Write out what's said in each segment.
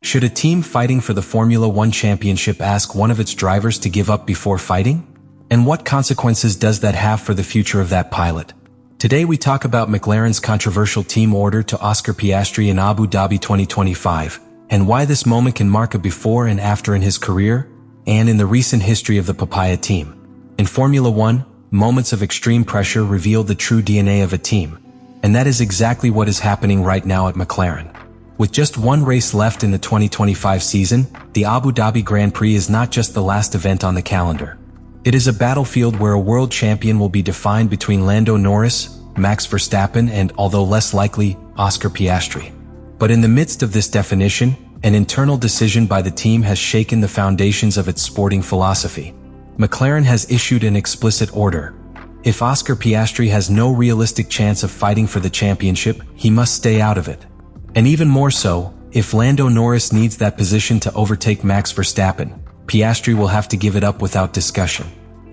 Should a team fighting for the Formula One championship ask one of its drivers to give up before fighting? And what consequences does that have for the future of that pilot? Today we talk about McLaren's controversial team order to Oscar Piastri in Abu Dhabi 2025, and why this moment can mark a before and after in his career, and in the recent history of the Papaya team. In Formula One, moments of extreme pressure reveal the true DNA of a team, and that is exactly what is happening right now at McLaren. With just one race left in the 2025 season, the Abu Dhabi Grand Prix is not just the last event on the calendar. It is a battlefield where a world champion will be defined between Lando Norris, Max Verstappen, and, although less likely, Oscar Piastri. But in the midst of this definition, an internal decision by the team has shaken the foundations of its sporting philosophy. McLaren has issued an explicit order. If Oscar Piastri has no realistic chance of fighting for the championship, he must stay out of it. And even more so, if Lando Norris needs that position to overtake Max Verstappen, Piastri will have to give it up without discussion.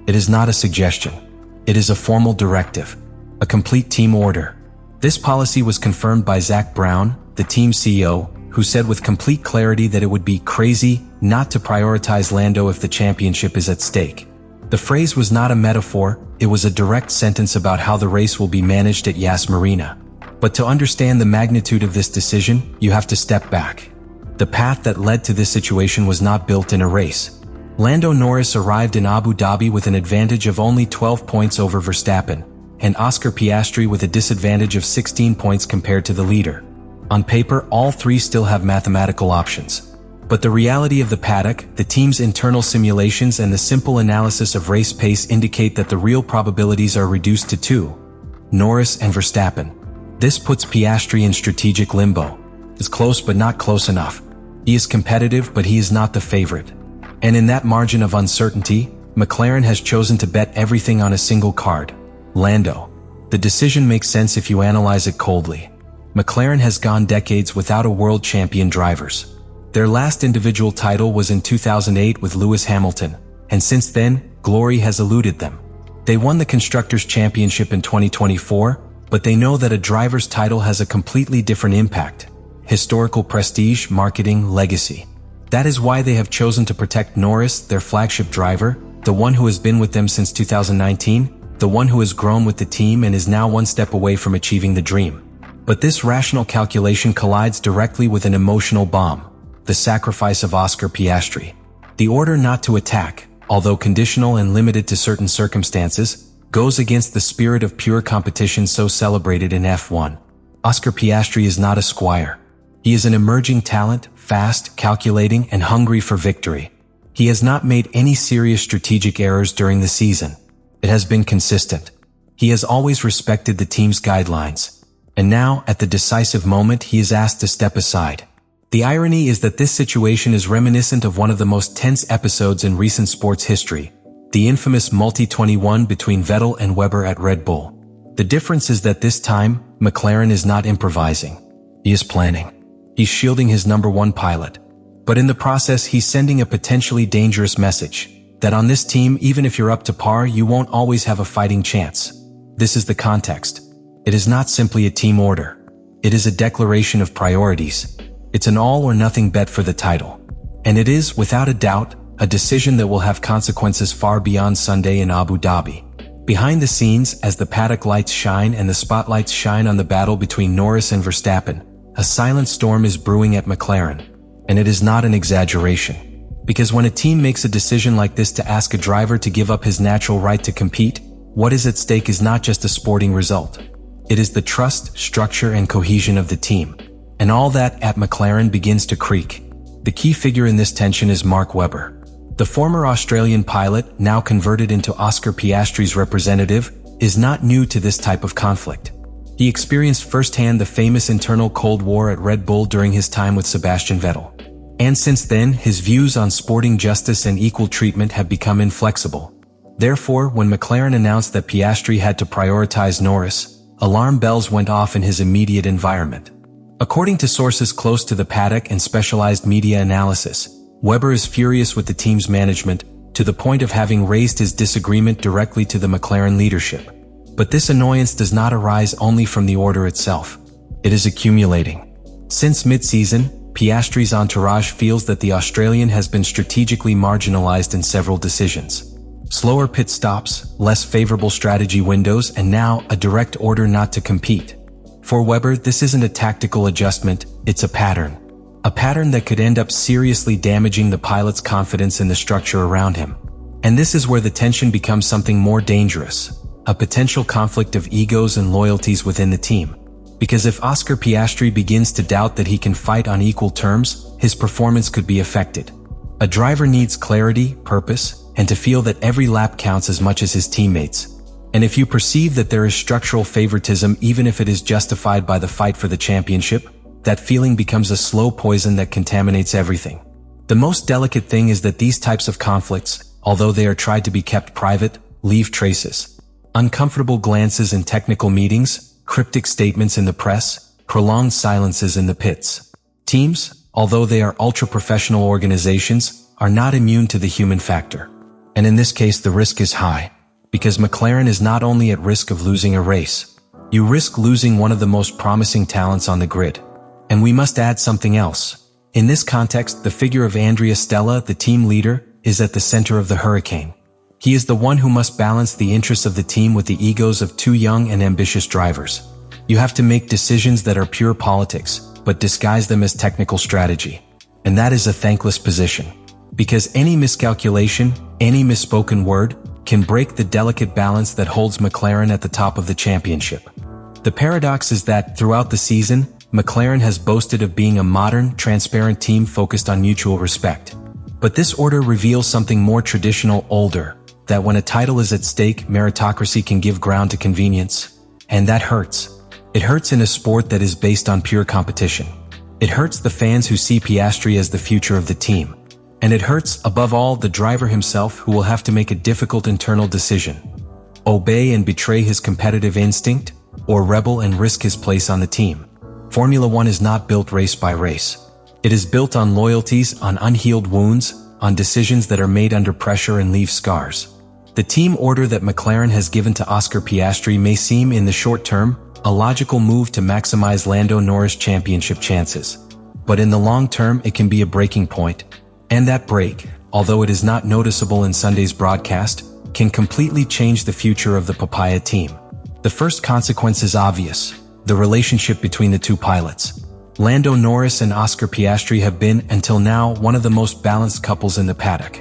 It is not a suggestion. It is a formal directive. A complete team order. This policy was confirmed by Zak Brown, the team CEO, who said with complete clarity that it would be crazy not to prioritize Lando if the championship is at stake. The phrase was not a metaphor, it was a direct sentence about how the race will be managed at Yas Marina. But to understand the magnitude of this decision, you have to step back. The path that led to this situation was not built in a race. Lando Norris arrived in Abu Dhabi with an advantage of only 12 points over Verstappen, and Oscar Piastri with a disadvantage of 16 points compared to the leader. On paper, all three still have mathematical options. But the reality of the paddock, the team's internal simulations, and the simple analysis of race pace indicate that the real probabilities are reduced to two: Norris and Verstappen. This puts Piastri in strategic limbo. It's close but not close enough. He is competitive, but he is not the favorite. And in that margin of uncertainty, McLaren has chosen to bet everything on a single card: Lando. The decision makes sense if you analyze it coldly. McLaren has gone decades without a world champion drivers. Their last individual title was in 2008 with Lewis Hamilton, and since then, glory has eluded them. They won the Constructors' Championship in 2024, but they know that a driver's title has a completely different impact: historical prestige, marketing, legacy. That is why they have chosen to protect Norris, their flagship driver, the one who has been with them since 2019, the one who has grown with the team and is now one step away from achieving the dream. But this rational calculation collides directly with an emotional bomb: the sacrifice of Oscar Piastri. The order not to attack, although conditional and limited to certain circumstances, goes against the spirit of pure competition so celebrated in F1. Oscar Piastri is not a squire. He is an emerging talent, fast, calculating, and hungry for victory. He has not made any serious strategic errors during the season. It has been consistent. He has always respected the team's guidelines. And now, at the decisive moment, he is asked to step aside. The irony is that this situation is reminiscent of one of the most tense episodes in recent sports history: the infamous multi-21 between Vettel and Webber at Red Bull. The difference is that this time, McLaren is not improvising. He is planning. He's shielding his number one pilot. But in the process, he's sending a potentially dangerous message: that on this team, even if you're up to par, you won't always have a fighting chance. This is the context. It is not simply a team order. It is a declaration of priorities. It's an all-or-nothing bet for the title. And it is, without a doubt, a decision that will have consequences far beyond Sunday in Abu Dhabi. Behind the scenes, as the paddock lights shine and the spotlights shine on the battle between Norris and Verstappen, a silent storm is brewing at McLaren. And it is not an exaggeration. Because when a team makes a decision like this to ask a driver to give up his natural right to compete, what is at stake is not just a sporting result. It is the trust, structure, and cohesion of the team. And all that at McLaren begins to creak. The key figure in this tension is Mark Webber. The former Australian pilot, now converted into Oscar Piastri's representative, is not new to this type of conflict. He experienced firsthand the famous internal Cold War at Red Bull during his time with Sebastian Vettel. And since then, his views on sporting justice and equal treatment have become inflexible. Therefore, when McLaren announced that Piastri had to prioritize Norris, alarm bells went off in his immediate environment. According to sources close to the paddock and specialized media analysis, Webber is furious with the team's management, to the point of having raised his disagreement directly to the McLaren leadership. But this annoyance does not arise only from the order itself. It is accumulating. Since mid-season, Piastri's entourage feels that the Australian has been strategically marginalized in several decisions. Slower pit stops, less favorable strategy windows, and now a direct order not to compete. For Webber, this isn't a tactical adjustment, it's a pattern. A pattern that could end up seriously damaging the pilot's confidence in the structure around him. And this is where the tension becomes something more dangerous, a potential conflict of egos and loyalties within the team. Because if Oscar Piastri begins to doubt that he can fight on equal terms, his performance could be affected. A driver needs clarity, purpose, and to feel that every lap counts as much as his teammates. And if you perceive that there is structural favoritism, even if it is justified by the fight for the championship, that feeling becomes a slow poison that contaminates everything. The most delicate thing is that these types of conflicts, although they are tried to be kept private, leave traces. Uncomfortable glances in technical meetings, cryptic statements in the press, prolonged silences in the pits. Teams, although they are ultra-professional organizations, are not immune to the human factor. And in this case, the risk is high, because McLaren is not only at risk of losing a race. You risk losing one of the most promising talents on the grid. And we must add something else. In this context, the figure of Andrea Stella, the team leader, is at the center of the hurricane. He is the one who must balance the interests of the team with the egos of two young and ambitious drivers. You have to make decisions that are pure politics, but disguise them as technical strategy. And that is a thankless position. Because any miscalculation, any misspoken word, can break the delicate balance that holds McLaren at the top of the championship. The paradox is that, throughout the season, McLaren has boasted of being a modern, transparent team focused on mutual respect. But this order reveals something more traditional, older, that when a title is at stake, meritocracy can give ground to convenience. And that hurts. It hurts in a sport that is based on pure competition. It hurts the fans who see Piastri as the future of the team. And it hurts, above all, the driver himself, who will have to make a difficult internal decision. Obey and betray his competitive instinct, or rebel and risk his place on the team. Formula One is not built race by race. It is built on loyalties, on unhealed wounds, on decisions that are made under pressure and leave scars. The team order that McLaren has given to Oscar Piastri may seem, in the short term, a logical move to maximize Lando Norris championship chances. But in the long term, it can be a breaking point. And that break, although it is not noticeable in Sunday's broadcast, can completely change the future of the Papaya team. The first consequence is obvious: the relationship between the two pilots. Lando Norris and Oscar Piastri have been, until now, one of the most balanced couples in the paddock.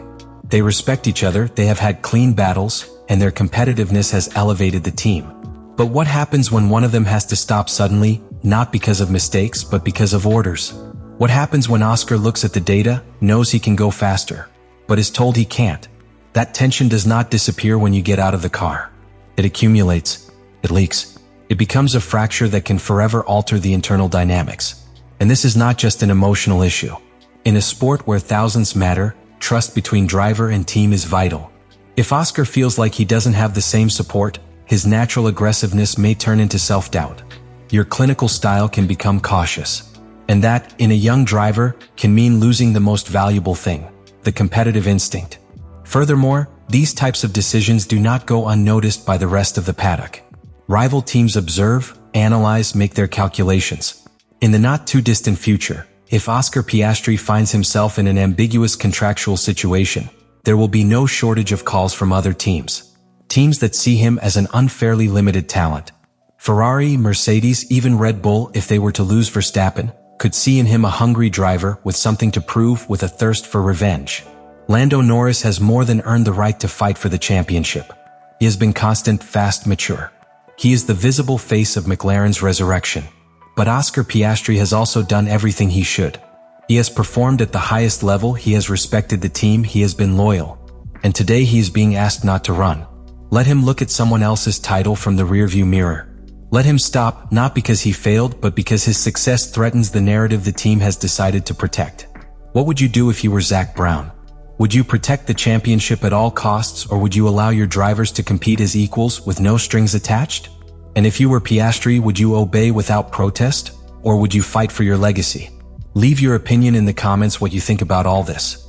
They respect each other, they have had clean battles, and their competitiveness has elevated the team. But what happens when one of them has to stop suddenly, not because of mistakes, but because of orders? What happens when Oscar looks at the data, knows he can go faster, but is told he can't? That tension does not disappear when you get out of the car. It accumulates. It leaks. It becomes a fracture that can forever alter the internal dynamics. And this is not just an emotional issue. In a sport where thousands matter, trust between driver and team is vital. If Oscar feels like he doesn't have the same support, his natural aggressiveness may turn into self-doubt. Your clinical style can become cautious. And that, in a young driver, can mean losing the most valuable thing: the competitive instinct. Furthermore, these types of decisions do not go unnoticed by the rest of the paddock. Rival teams observe, analyze, make their calculations. In the not-too-distant future, if Oscar Piastri finds himself in an ambiguous contractual situation, there will be no shortage of calls from other teams. Teams that see him as an unfairly limited talent. Ferrari, Mercedes, even Red Bull, if they were to lose Verstappen, could see in him a hungry driver with something to prove, with a thirst for revenge. Lando Norris has more than earned the right to fight for the championship. He has been constant, fast, mature. He is the visible face of McLaren's resurrection. But Oscar Piastri has also done everything he should. He has performed at the highest level, he has respected the team, he has been loyal. And today he is being asked not to run. Let him look at someone else's title from the rearview mirror. Let him stop, not because he failed, but because his success threatens the narrative the team has decided to protect. What would you do if you were Zach Brown? Would you protect the championship at all costs, or would you allow your drivers to compete as equals with no strings attached? And if you were Piastri, would you obey without protest, or would you fight for your legacy? Leave your opinion in the comments what you think about all this.